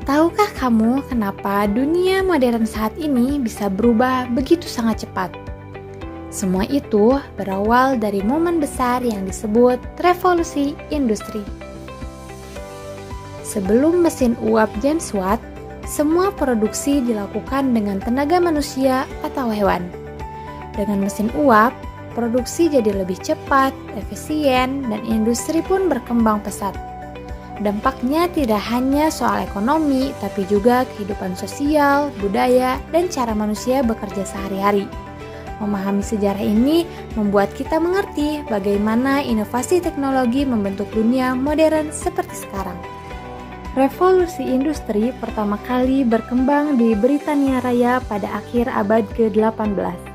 Tahukah kamu kenapa dunia modern saat ini bisa berubah begitu sangat cepat? Semua itu berawal dari momen besar yang disebut revolusi industri. Sebelum mesin uap James Watt, semua produksi dilakukan dengan tenaga manusia atau hewan. Dengan mesin uap, produksi jadi lebih cepat, efisien, dan industri pun berkembang pesat. Dampaknya tidak hanya soal ekonomi, tapi juga kehidupan sosial, budaya, dan cara manusia bekerja sehari-hari. Memahami sejarah ini membuat kita mengerti bagaimana inovasi teknologi membentuk dunia modern seperti sekarang. Revolusi industri pertama kali berkembang di Britania Raya pada akhir abad ke-18.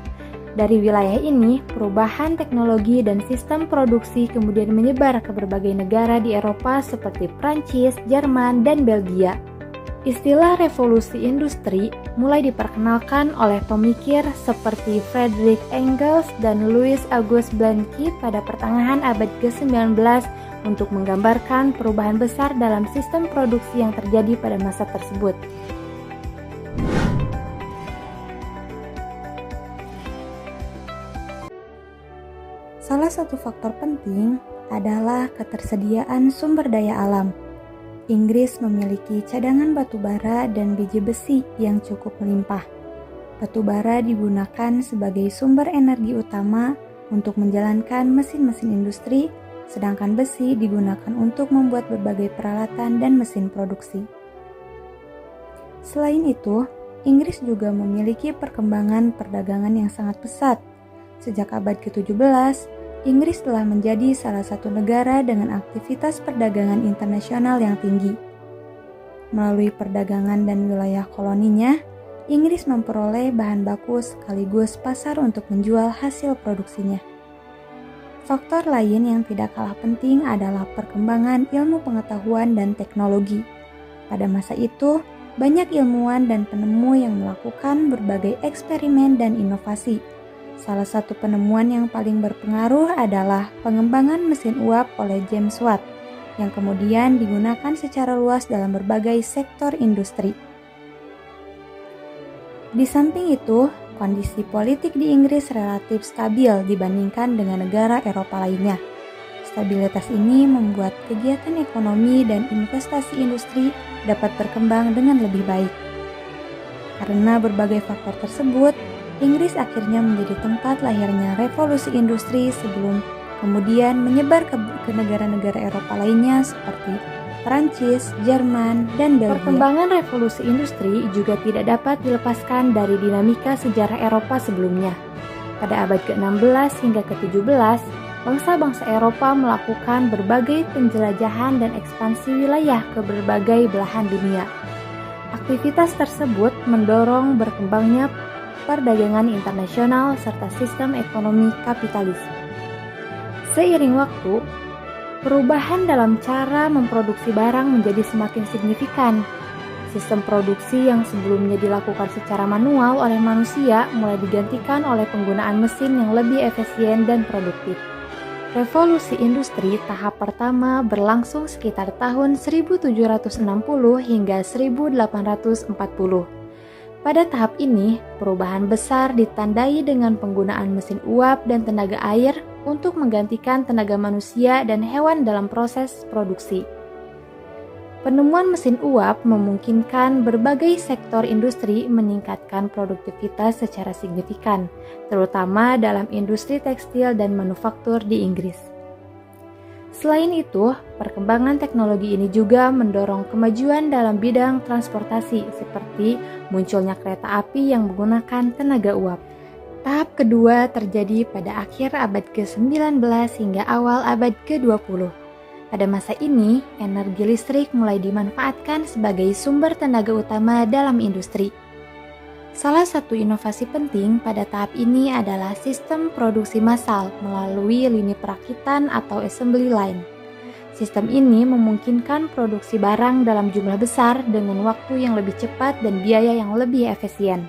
Dari wilayah ini, perubahan teknologi dan sistem produksi kemudian menyebar ke berbagai negara di Eropa seperti Prancis, Jerman, dan Belgia. Istilah revolusi industri mulai diperkenalkan oleh pemikir seperti Friedrich Engels dan Louis Auguste Blanqui pada pertengahan abad ke-19 untuk menggambarkan perubahan besar dalam sistem produksi yang terjadi pada masa tersebut. Salah satu faktor penting adalah ketersediaan sumber daya alam. Inggris memiliki cadangan batu bara dan biji besi yang cukup melimpah. Batu bara digunakan sebagai sumber energi utama untuk menjalankan mesin-mesin industri, sedangkan besi digunakan untuk membuat berbagai peralatan dan mesin produksi. Selain itu, Inggris juga memiliki perkembangan perdagangan yang sangat pesat. Sejak abad ke-17, Inggris telah menjadi salah satu negara dengan aktivitas perdagangan internasional yang tinggi. Melalui perdagangan dan wilayah koloninya, Inggris memperoleh bahan baku sekaligus pasar untuk menjual hasil produksinya. Faktor lain yang tidak kalah penting adalah perkembangan ilmu pengetahuan dan teknologi. Pada masa itu, banyak ilmuwan dan penemu yang melakukan berbagai eksperimen dan inovasi. Salah satu penemuan yang paling berpengaruh adalah pengembangan mesin uap oleh James Watt, yang kemudian digunakan secara luas dalam berbagai sektor industri. Di samping itu, kondisi politik di Inggris relatif stabil dibandingkan dengan negara Eropa lainnya. Stabilitas ini membuat kegiatan ekonomi dan investasi industri dapat berkembang dengan lebih baik. Karena berbagai faktor tersebut, Inggris akhirnya menjadi tempat lahirnya revolusi industri sebelum kemudian menyebar ke negara-negara Eropa lainnya seperti Prancis, Jerman, dan Belgia. Perkembangan revolusi industri juga tidak dapat dilepaskan dari dinamika sejarah Eropa sebelumnya. Pada abad ke-16 hingga ke-17, bangsa-bangsa Eropa melakukan berbagai penjelajahan dan ekspansi wilayah ke berbagai belahan dunia. Aktivitas tersebut mendorong berkembangnya perdagangan internasional serta sistem ekonomi kapitalis. Seiring waktu, perubahan dalam cara memproduksi barang menjadi semakin signifikan. Sistem produksi yang sebelumnya dilakukan secara manual oleh manusia mulai digantikan oleh penggunaan mesin yang lebih efisien dan produktif. Revolusi industri tahap pertama berlangsung sekitar tahun 1760 hingga 1840. Pada tahap ini, perubahan besar ditandai dengan penggunaan mesin uap dan tenaga air untuk menggantikan tenaga manusia dan hewan dalam proses produksi. Penemuan mesin uap memungkinkan berbagai sektor industri meningkatkan produktivitas secara signifikan, terutama dalam industri tekstil dan manufaktur di Inggris. Selain itu, perkembangan teknologi ini juga mendorong kemajuan dalam bidang transportasi seperti munculnya kereta api yang menggunakan tenaga uap. Tahap kedua terjadi pada akhir abad ke-19 hingga awal abad ke-20. Pada masa ini, energi listrik mulai dimanfaatkan sebagai sumber tenaga utama dalam industri. Salah satu inovasi penting pada tahap ini adalah sistem produksi massal melalui lini perakitan atau assembly line. Sistem ini memungkinkan produksi barang dalam jumlah besar dengan waktu yang lebih cepat dan biaya yang lebih efisien.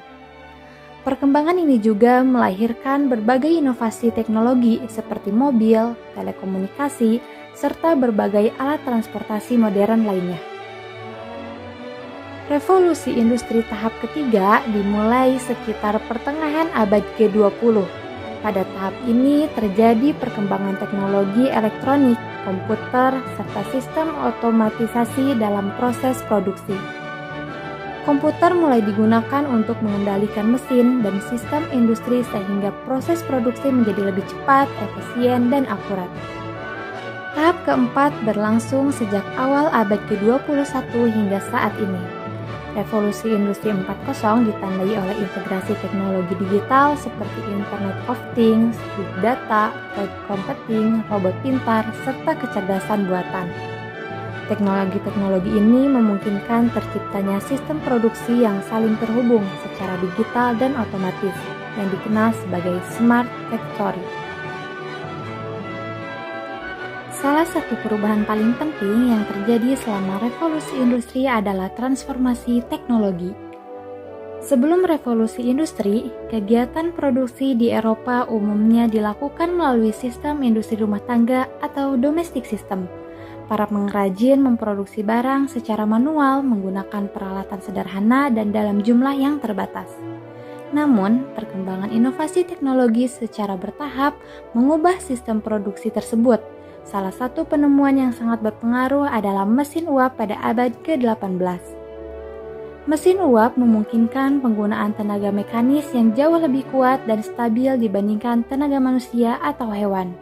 Perkembangan ini juga melahirkan berbagai inovasi teknologi seperti mobil, telekomunikasi, serta berbagai alat transportasi modern lainnya. Revolusi industri tahap ketiga dimulai sekitar pertengahan abad ke-20. Pada tahap ini terjadi perkembangan teknologi elektronik, komputer, serta sistem otomatisasi dalam proses produksi. Komputer mulai digunakan untuk mengendalikan mesin dan sistem industri sehingga proses produksi menjadi lebih cepat, efisien, dan akurat. Tahap keempat berlangsung sejak awal abad ke-21 hingga saat ini. Revolusi Industri 4.0 ditandai oleh integrasi teknologi digital seperti Internet of Things, Big Data, Cloud Computing, robot pintar, serta kecerdasan buatan. Teknologi-teknologi ini memungkinkan terciptanya sistem produksi yang saling terhubung secara digital dan otomatis, yang dikenal sebagai Smart Factory. Salah satu perubahan paling penting yang terjadi selama revolusi industri adalah transformasi teknologi. Sebelum revolusi industri, kegiatan produksi di Eropa umumnya dilakukan melalui sistem industri rumah tangga atau domestic system. Para pengrajin memproduksi barang secara manual menggunakan peralatan sederhana dan dalam jumlah yang terbatas. Namun, perkembangan inovasi teknologi secara bertahap mengubah sistem produksi tersebut. Salah satu penemuan yang sangat berpengaruh adalah mesin uap pada abad ke-18. Mesin uap memungkinkan penggunaan tenaga mekanis yang jauh lebih kuat dan stabil dibandingkan tenaga manusia atau hewan.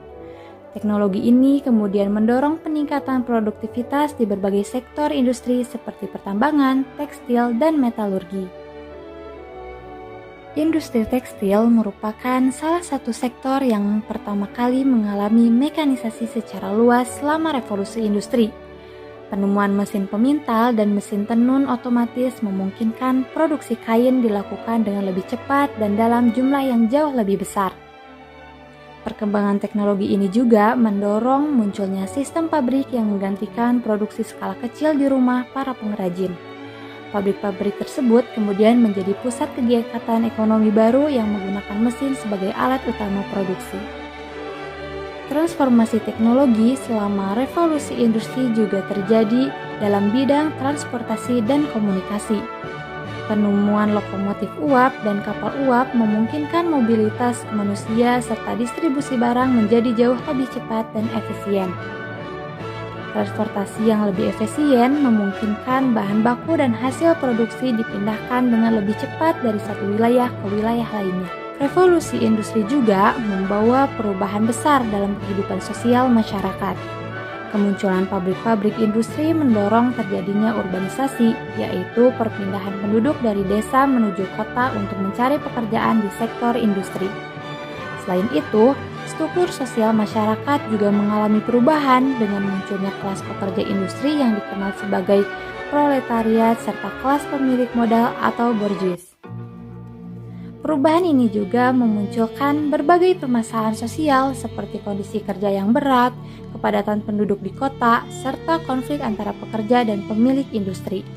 Teknologi ini kemudian mendorong peningkatan produktivitas di berbagai sektor industri seperti pertambangan, tekstil, dan metalurgi. Industri tekstil merupakan salah satu sektor yang pertama kali mengalami mekanisasi secara luas selama revolusi industri. Penemuan mesin pemintal dan mesin tenun otomatis memungkinkan produksi kain dilakukan dengan lebih cepat dan dalam jumlah yang jauh lebih besar. Perkembangan teknologi ini juga mendorong munculnya sistem pabrik yang menggantikan produksi skala kecil di rumah para pengrajin. Pabrik-pabrik tersebut kemudian menjadi pusat kegiatan ekonomi baru yang menggunakan mesin sebagai alat utama produksi. Transformasi teknologi selama revolusi industri juga terjadi dalam bidang transportasi dan komunikasi. Penemuan lokomotif uap dan kapal uap memungkinkan mobilitas manusia serta distribusi barang menjadi jauh lebih cepat dan efisien. Transportasi yang lebih efisien memungkinkan bahan baku dan hasil produksi dipindahkan dengan lebih cepat dari satu wilayah ke wilayah lainnya. Revolusi industri juga membawa perubahan besar dalam kehidupan sosial masyarakat. Kemunculan pabrik-pabrik industri mendorong terjadinya urbanisasi, yaitu perpindahan penduduk dari desa menuju kota untuk mencari pekerjaan di sektor industri. Selain itu, struktur sosial masyarakat juga mengalami perubahan dengan munculnya kelas pekerja industri yang dikenal sebagai proletariat serta kelas pemilik modal atau bourgeois. Perubahan ini juga memunculkan berbagai permasalahan sosial seperti kondisi kerja yang berat, kepadatan penduduk di kota, serta konflik antara pekerja dan pemilik industri.